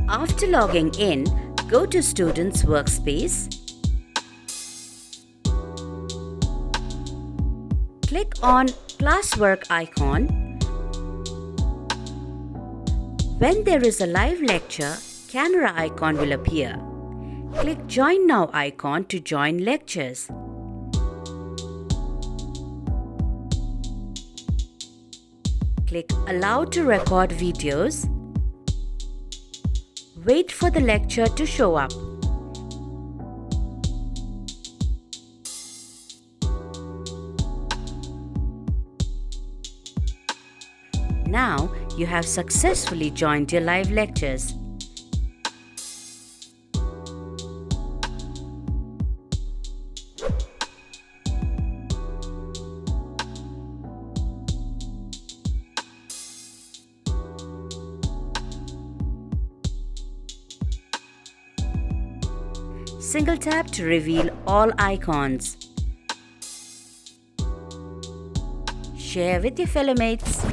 After logging in, go to Students Workspace. Click on Classwork icon. When there is a live lecture, camera icon will appear. Click Join Now icon to join lectures. Click Allow to record videos. Wait for the lecture to show up. Now you have successfully joined your live lectures. Single tap to reveal all icons. Share with your fellow mates.